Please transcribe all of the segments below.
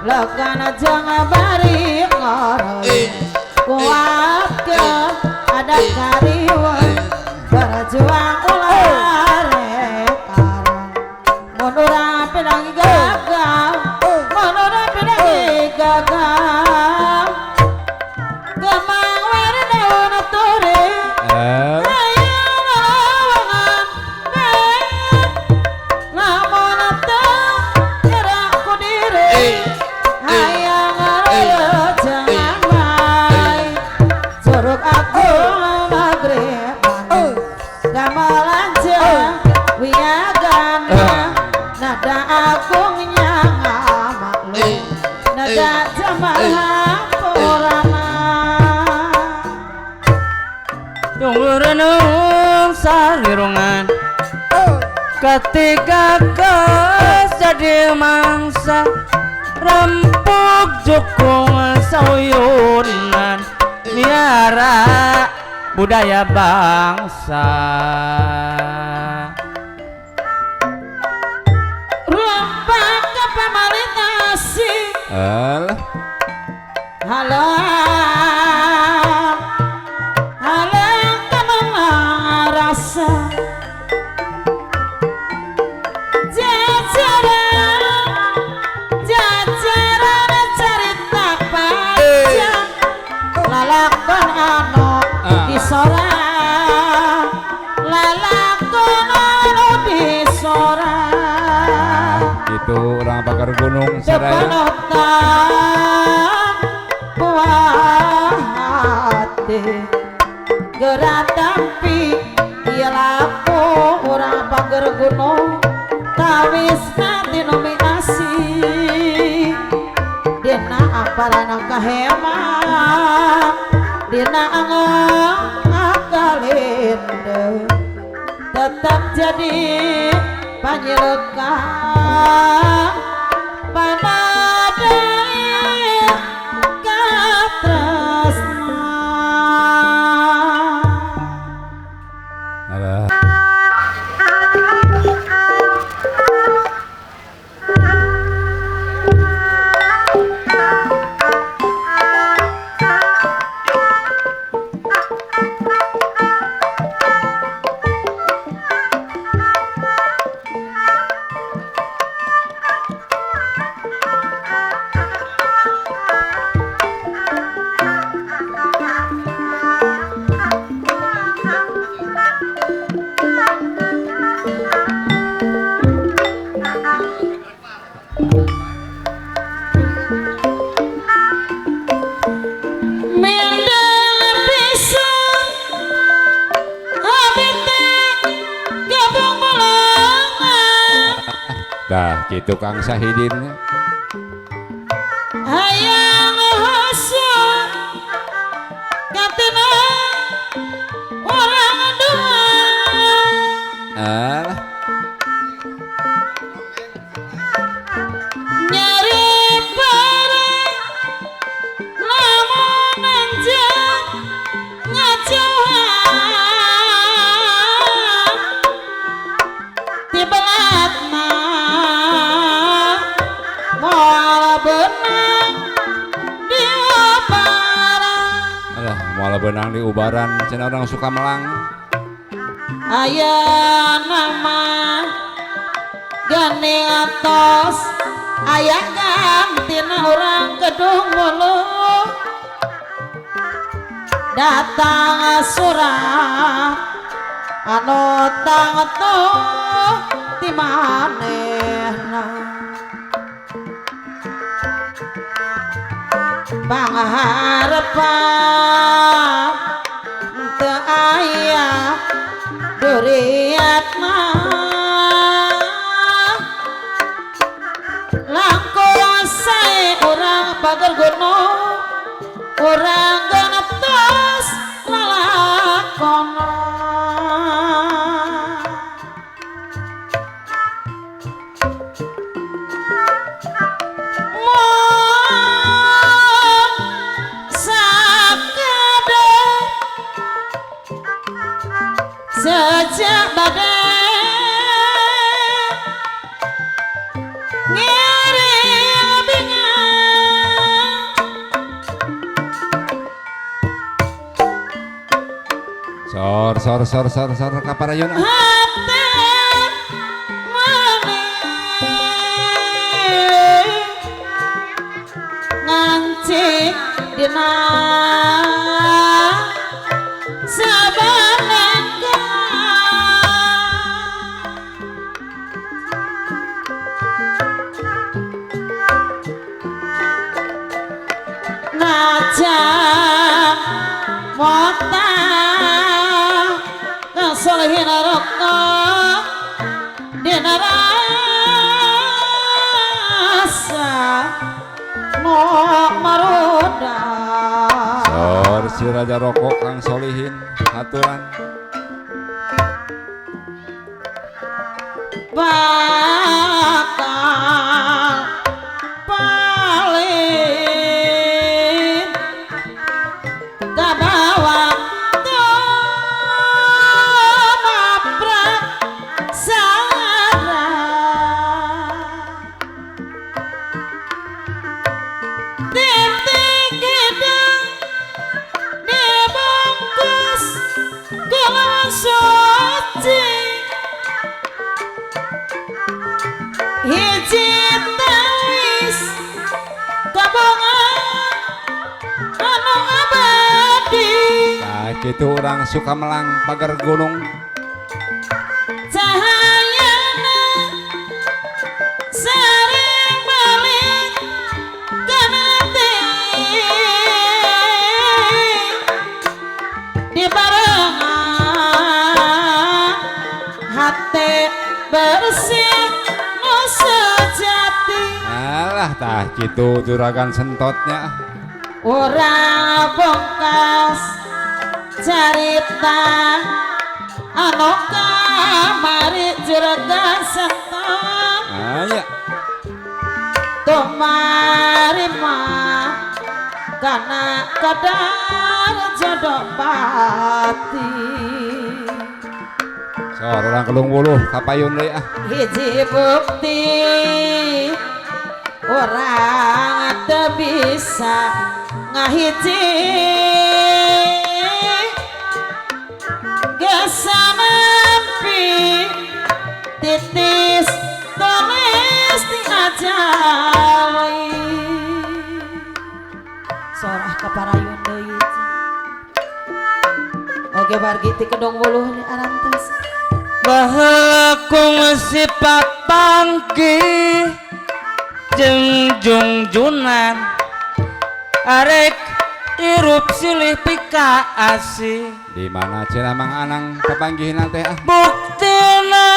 lekan jangan bari ngoroi kuat ke ada kariwan berjuang ular karang menurut pedang gagal menurut pedang gagal gemang wari daun turi nada agungnya ngamaklu nada jamaah purana Tunggurenung salirungan ketika kes jadi mangsa rempuk jukung sauyunan miara budaya bangsa rumpah ke pemerintasi halo halo kenal rasa jajaran cerita panjang lalakon anu disora lalakon anu disora itu orang bakar gunung Saraya sepenuhkan buah hati gerak tampi dia laku orang bakar gunung tawis nanti nominasi dina apalana kahemat dina ngakalinde tetap jadi panyilekan pada daya katresna dah gitu Kang Sahidin hayang hasut katina orang dua nyari bareng lamun anjak ngajauhan di belatna moal benang di ubaran alah malah benang di ubaran cenah orang suka melang aya nama gani atos aya gantina orang gedung mulu datang surat anu tangtu di manehna pangharepan teu aya duriatna langkung sae urang pager gunung urang genetos lalakonna sejak badai ngiring bingung Sor kaparayun. hati ngancik dina sabaneka najan mota kasolehin rokok dina rasa no maroda Sor si Raja Rokok Kang Solihin aturan. bakal paling kabawa tumaprak sara titik gedang dibungkus gula suci hiji tawis kabongan anu abadi Nah gitu orang Sukamelang pagar gunung. cahayana sering balik kanate di barengan hati bersih nu sejati Alah tah gitu juragan sentotnya. ora bongkas carita anu kamari juragan sentot Aya tumari mah kana kadar jodoh pati sor orang Kelung Wuluh kapayun deui ah. hiji bukti orang teu bisa ngahiji gesa nempi titis tulis di ajawi sorah kaparayun deui oge bargi ti Kedong Wuluh ni arantos baheula kung sifat pangki jeung jungjunan arek irup silih pika asih Di mana cenah Mang Anang kapanggihin teh ah. buktina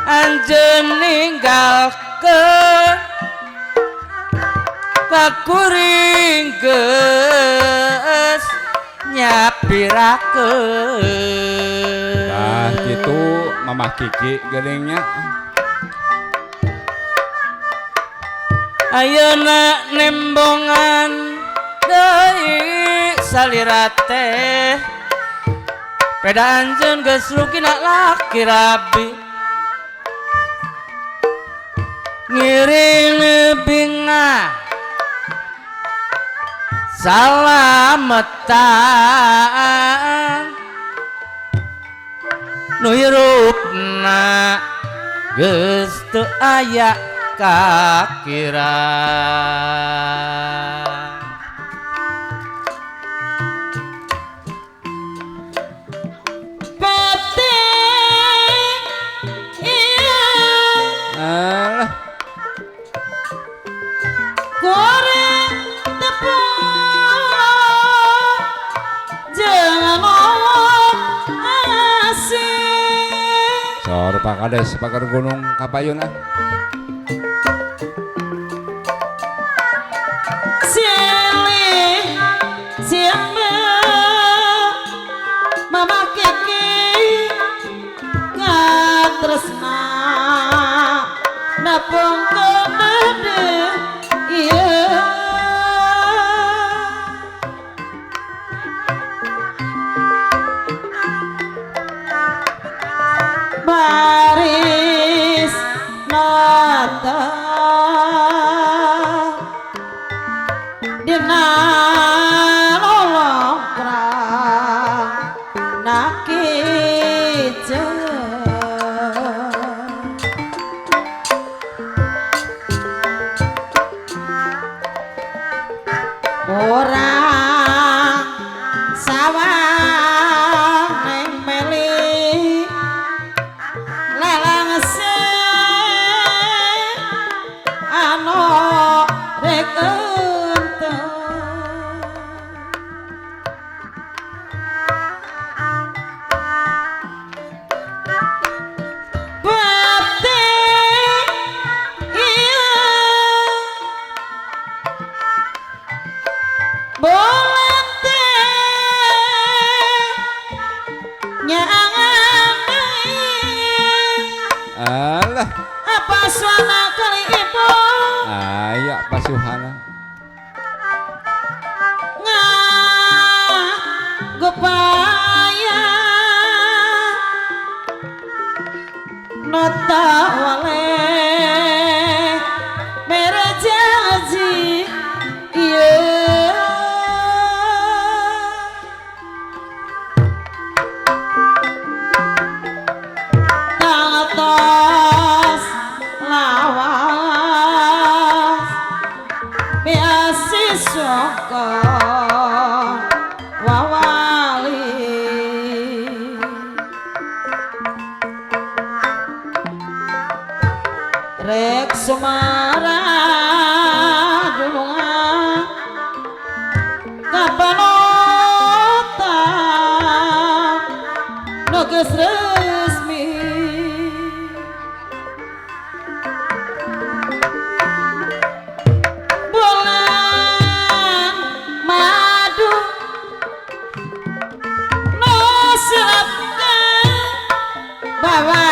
anjeun ninggalkeun kakuring geus nyapirakeun Nah gitu Mamah Kiki gelingnya. ayeuna nembongan deui salira teh peda anjeun geus rugina laki rabi ngiring binga salametan nu hirupna geus teu aya kakira peti iya Alah goreng tepung jangan asin sor Pak Kades pagar gunung kapayun ah. silih siambe mama Kiki katresna napung kedede iya baris nata dina lolong wale mere janji iya tangatos lawas beasiswa wawali rek sumara dulungan kapanota nugas resmi bulan madu nusapkan bawa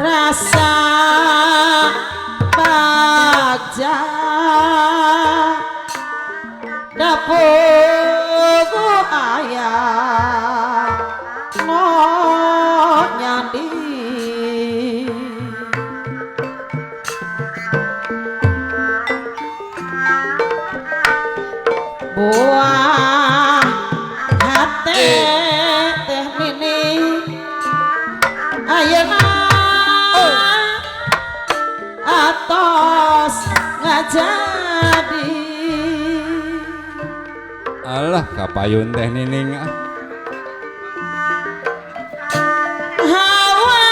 rasa bagja dapuku ayah no nyandi buah hati teh mini ayeuna atos ngajadi alah kapayun teh nining hawa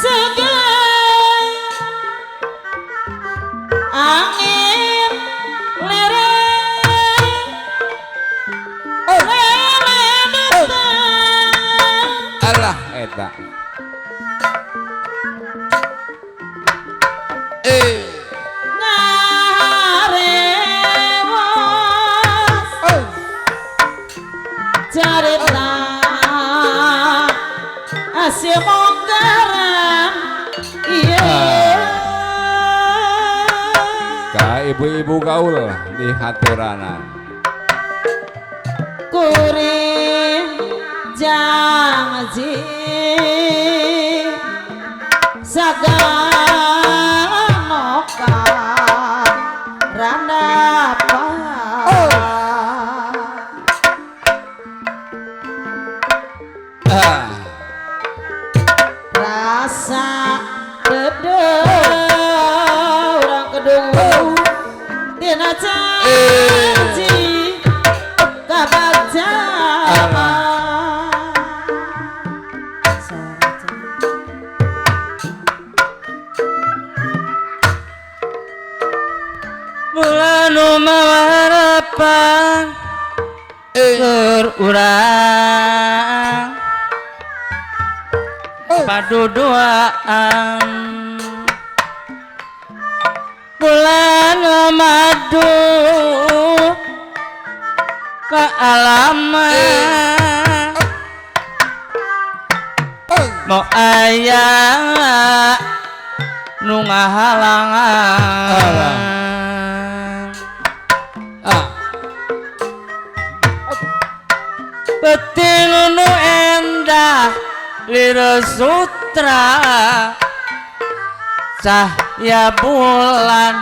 segar angin lereng alah eta ngarewas cerita asih monggaran iya ka ibu-ibu gaul di haturanan kuring janji sagala noka randapa rasa dede orang kedung tina janji kabagja bulan harapan urang paduduaan bulan madu ke alaman mau ayah nu ngahalangan peting nu endah lira sutra cahya bulan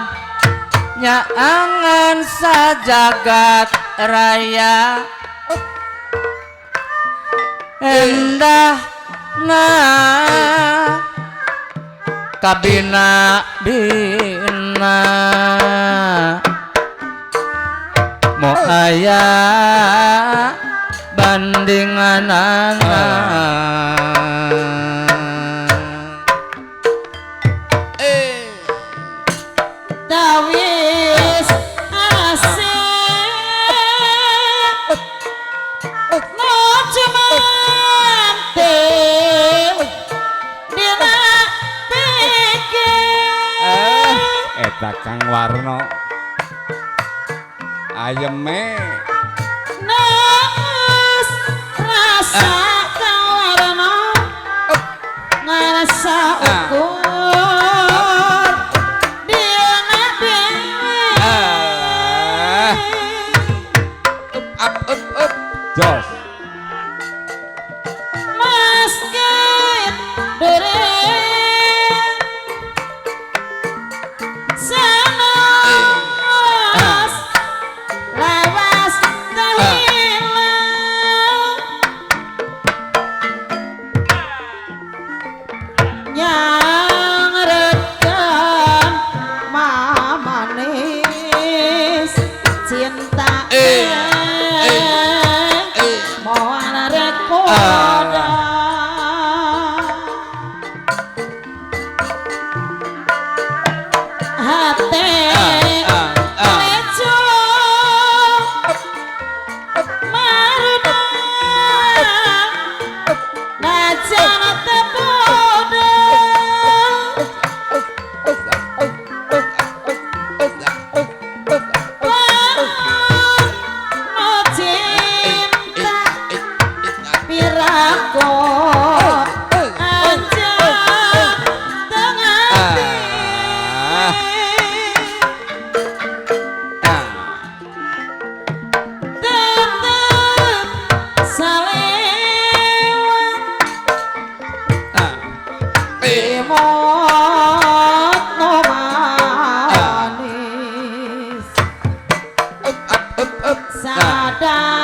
nyaangan sajagat raya endah nah kabina bina mau ayah bandingan tawis asik no cuman teh dina pikir Kakang Warno ayeme Nangis rasa kawarna ngarasa ukur dia nabi up jos maskin dore sanas lawas tahilang yang redam mamanis cinta mohon rekoda hati lecu maruna najan teboda no cinta pirako aja tengah tetep salewat imot no manis sadar